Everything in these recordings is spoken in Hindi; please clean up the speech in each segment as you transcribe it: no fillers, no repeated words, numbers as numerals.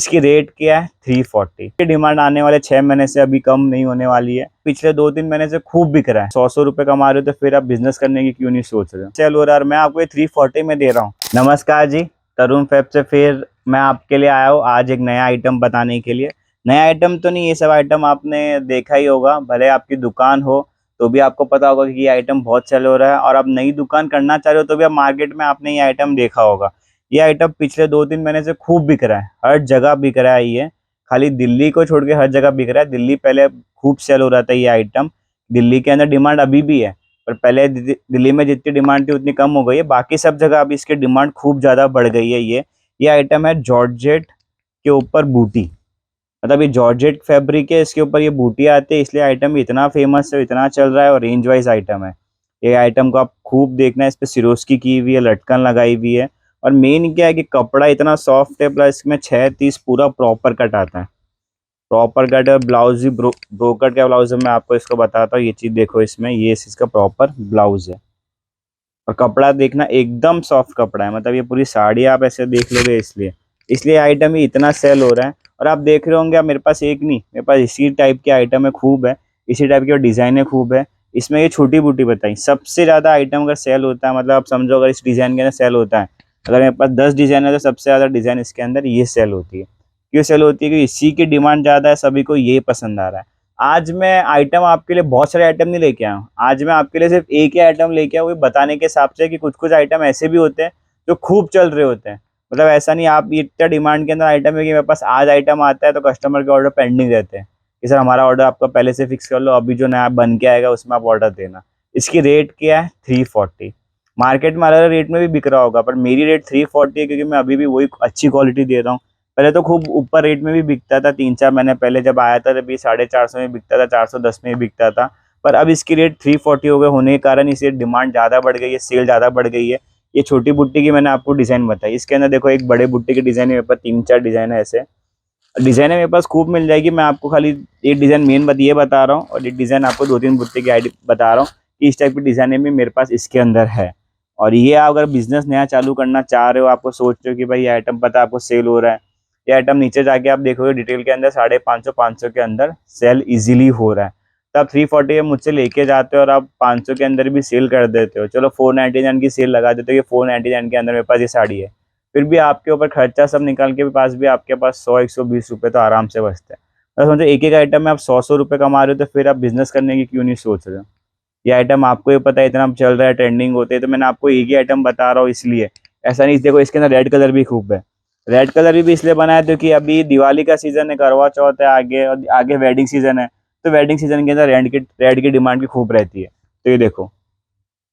इसकी रेट क्या है 340 की डिमांड आने वाले 6 महीने से अभी कम नहीं होने वाली है। पिछले 2-3 महीने से खूब बिक रहा है। 100 रुपए कमा रहे हो तो फिर आप बिजनेस करने की क्यों नहीं सोच रहे हो। सेल हो रहा है, मैं आपको ये 340 में दे रहा हूँ। नमस्कार जी, तरुण फैब से फिर मैं आपके लिए आया हूँ आज एक नया आइटम बताने के लिए। नया आइटम तो नहीं, ये सब आइटम आपने देखा ही होगा, भले आपकी दुकान हो तो भी आपको पता होगा कि ये आइटम बहुत सेल हो रहा है। और आप नई दुकान करना चाह रहे हो तो भी आप मार्केट में आपने ये आइटम देखा होगा। ये आइटम पिछले 2-3 महीने से खूब बिक रहा है, हर जगह बिक रहा है। ये खाली दिल्ली को छोड़ के हर जगह बिक रहा है। दिल्ली पहले खूब सेल हो रहा था ये आइटम। दिल्ली के अंदर डिमांड अभी भी है, पर पहले दिल्ली में जितनी डिमांड थी उतनी कम हो गई है। बाकी सब जगह अभी इसकी डिमांड खूब ज़्यादा बढ़ गई है। ये आइटम है जॉर्जेट के ऊपर बूटी, मतलब ये जॉर्जेट फैब्रिक है, इसके ऊपर ये बूटी आती है, इसलिए आइटम इतना फेमस है, इतना चल रहा है और रेंज वाइज आइटम है। ये आइटम को आप खूब देखना है, इस पे सिरोस्की की हुई है, लटकन लगाई हुई है। और मेन क्या है कि कपड़ा इतना सॉफ्ट है, प्लस इसमें 6 पीस पूरा प्रॉपर कट आता है। प्रॉपर कट है, ब्लाउज भी ब्रोकट का ब्लाउज है। मैं आपको इसको बताता हूँ, ये चीज़ देखो, इसमें ये इसका प्रॉपर ब्लाउज है। और कपड़ा देखना एकदम सॉफ्ट कपड़ा है, मतलब ये पूरी साड़ी आप ऐसे देख लोगे। इसलिए इसलिए आइटम ही इतना सेल हो रहा है। और आप देख रहे होंगे, आप मेरे पास एक नहीं, मेरे पास इसी टाइप के आइटम है खूब है, इसी टाइप की डिज़ाइनें खूब है। इसमें ये छोटी बूटी बताई सबसे ज़्यादा आइटम अगर सेल होता है, मतलब आप समझो अगर इस डिज़ाइन के अंदर सेल होता है, अगर मेरे पास 10 डिज़ाइन है तो सबसे ज़्यादा डिज़ाइन इसके अंदर ये सेल होती है। क्यों सेल होती है? क्योंकि इसी की डिमांड ज़्यादा है, सभी को ये पसंद आ रहा है। आज मैं आइटम आपके लिए बहुत सारे आइटम नहीं लेके आया हूँ। आज मैं आपके लिए सिर्फ एक ही आइटम लेके आया हूँ, बताने के हिसाब से कि कुछ कुछ आइटम ऐसे भी होते हैं जो खूब चल रहे होते हैं। मतलब ऐसा नहीं आप इतना डिमांड के अंदर आइटम है कि मेरे पास आज आइटम आता है तो कस्टमर के ऑर्डर पेंडिंग रहते हैं कि सर हमारा ऑर्डर आपका पहले से फिक्स कर लो, अभी जो नया बन के आएगा उसमें आप ऑर्डर देना। इसकी रेट क्या है 340। मार्केट में अलग अलग रेट में भी बिक रहा होगा, पर मेरी रेट 340 है क्योंकि मैं अभी भी वही अच्छी क्वालिटी दे रहा हूँ। पहले तो खूब ऊपर रेट में भी बिकता था, 3-4 महीने पहले जब आया था तभी 450 में बिकता था, 410 में भी बिकता था। पर अब इसकी रेट 340 हो गए होने के कारण इसे डिमांड ज़्यादा बढ़ गई है, सेल ज़्यादा बढ़ गई है। ये छोटी बुट्टी की मैंने आपको डिज़ाइन बताई, इसके अंदर देखो एक बड़े बुट्टी की डिज़ाइन है, मेरे पास 3-4 डिज़ाइन है। ऐसे डिज़ाइन है मेरे पास खूब मिल जाएगी। मैं आपको खाली एक डिज़ाइन मेन ये बता रहा हूँ और एक डिज़ाइन आपको 2-3 बुट्टी की आईडी बता रहा हूँ कि इस टाइप की डिज़ाइनें भी मेरे पास इसके अंदर है। और ये अगर बिज़नेस नया चालू करना चाह रहे हो, आपको सोच रहे हो कि भाई ये आइटम पता है आपको सेल हो रहा है, ये आइटम नीचे जाके आप देखोगे डिटेल के अंदर 550-500 के अंदर सेल इजीली हो रहा है। तो आप 340 में मुझसे लेके जाते हो और आप 500 के अंदर भी सेल कर देते हो, चलो 499 की सेल लगा देते हो, ये 499 के अंदर मेरे पास ये साड़ी है। फिर भी आपके ऊपर खर्चा सब निकाल के पास भी आपके पास 100-120 रुपये तो आराम से बचते हैं। तो समझो एक एक आइटम में आप 100-100 रुपये कमा रहे हो, तो फिर आप बिजनेस करने की क्यों नहीं सोच रहे हो। ये आइटम आपको ये पता है इतना चल रहा है, ट्रेंडिंग होते हैं, तो मैंने आपको एक ही आइटम बता रहा हूँ इसलिए। ऐसा नहीं, देखो इसके अंदर रेड कलर भी खूब है। रेड कलर भी इसलिए बनाया क्योंकि अभी दिवाली का सीजन है, करवा चौथ है आगे, और आगे वेडिंग सीजन है। तो वेडिंग सीजन के अंदर रेड की डिमांड भी खूब रहती है। तो ये देखो,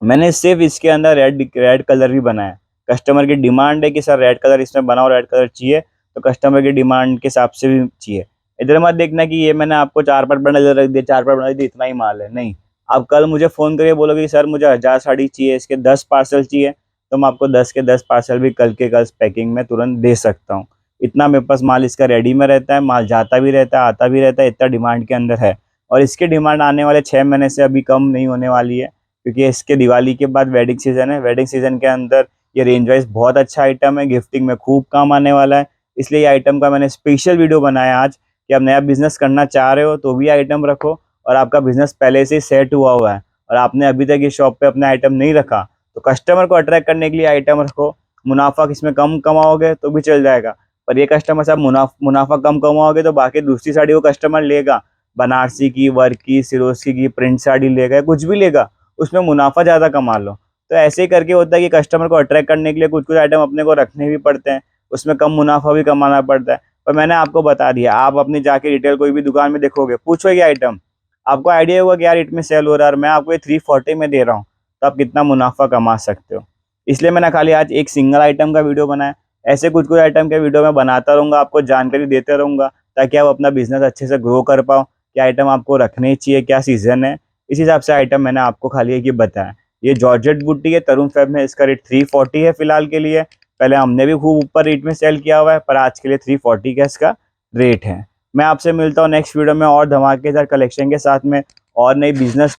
मैंने सिर्फ इसके अंदर रेड कलर भी बनाया। कस्टमर की डिमांड है कि सर रेड कलर इसमें बनाओ, रेड कलर चाहिए, तो कस्टमर की डिमांड के हिसाब से भी चाहिए। इधर मत देखना कि ये मैंने आपको 4-5 बंडल रख दिए, 4-5 बंडल दिए, इतना ही माल है, नहीं। आप कल मुझे फ़ोन करके बोलोगे कि सर मुझे 1000 साड़ी चाहिए, इसके 10 पार्सल चाहिए, तो मैं आपको 10 के 10 पार्सल भी कल के कल पैकिंग में तुरंत दे सकता हूँ। इतना मेरे पास माल इसका रेडी में रहता है, माल जाता भी रहता है, आता भी रहता है, इतना डिमांड के अंदर है। और इसकी डिमांड आने वाले 6 महीने से अभी कम नहीं होने वाली है, क्योंकि इसके दिवाली के बाद वेडिंग सीजन है। वेडिंग सीजन के अंदर ये रेंज वाइज बहुत अच्छा आइटम है, गिफ्टिंग में खूब काम आने वाला है। इसलिए ये आइटम का मैंने स्पेशल वीडियो बनाया आज कि आप नया बिजनेस करना चाह रहे हो तो भी आइटम रखो, और आपका बिजनेस पहले से ही सेट हुआ है और आपने अभी तक ये शॉप पे अपना आइटम नहीं रखा, तो कस्टमर को अट्रैक्ट करने के लिए आइटम रखो। मुनाफा इसमें कम कमाओगे तो भी चल जाएगा, पर ये कस्टमर से आप मुनाफा कम कमाओगे तो बाकी दूसरी साड़ी वो कस्टमर लेगा, बनारसी की, वर्क की, सिरोस्की की, प्रिंट साड़ी लेगा, कुछ भी लेगा, उसमें मुनाफा ज़्यादा कमा लो। तो ऐसे ही करके होता है कि कस्टमर को अट्रैक्ट करने के लिए कुछ कुछ आइटम अपने को रखने भी पड़ते हैं, उसमें कम मुनाफा भी कमाना पड़ता है। पर मैंने आपको बता दिया, आप अपनी जाके रिटेल कोई भी दुकान में देखोगे, पूछोगे आइटम, आपको आइडिया होगा कि यार रेट में सेल हो रहा है और मैं आपको ये 340 में दे रहा हूँ, तो आप कितना मुनाफा कमा सकते हो। इसलिए मैंने खाली आज एक सिंगल आइटम का वीडियो बनाया। ऐसे कुछ कुछ आइटम के वीडियो मैं बनाता रहूँगा, आपको जानकारी देते रहूँगा, ताकि आप अपना बिजनेस अच्छे से ग्रो कर पाओ। क्या आइटम आपको रखने चाहिए, क्या सीजन है, इस हिसाब से आइटम मैंने आपको खाली एक ही बताया। ये जॉर्जेट बूटी है, तरुण फैब में इसका रेट 340 है फिलहाल के लिए। पहले हमने भी खूब ऊपर रेट में सेल किया हुआ है, पर आज के लिए 340 का इसका रेट है। मैं आपसे मिलता हूँ नेक्स्ट वीडियो में और धमाकेदार कलेक्शन के साथ में, और नई बिजनेस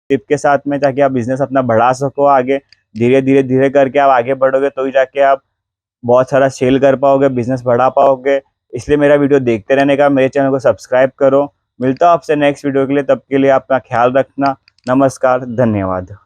टिप के साथ में, ताकि आप बिजनेस अपना बढ़ा सको आगे। धीरे धीरे करके आप आगे बढ़ोगे तो ही जाके आप बहुत सारा सेल कर पाओगे, बिजनेस बढ़ा पाओगे। इसलिए मेरा वीडियो देखते रहने का, मेरे चैनल को सब्सक्राइब करो। मिलता हूँ आपसे नेक्स्ट वीडियो के लिए, तब के लिए अपना ख्याल रखना। नमस्कार, धन्यवाद।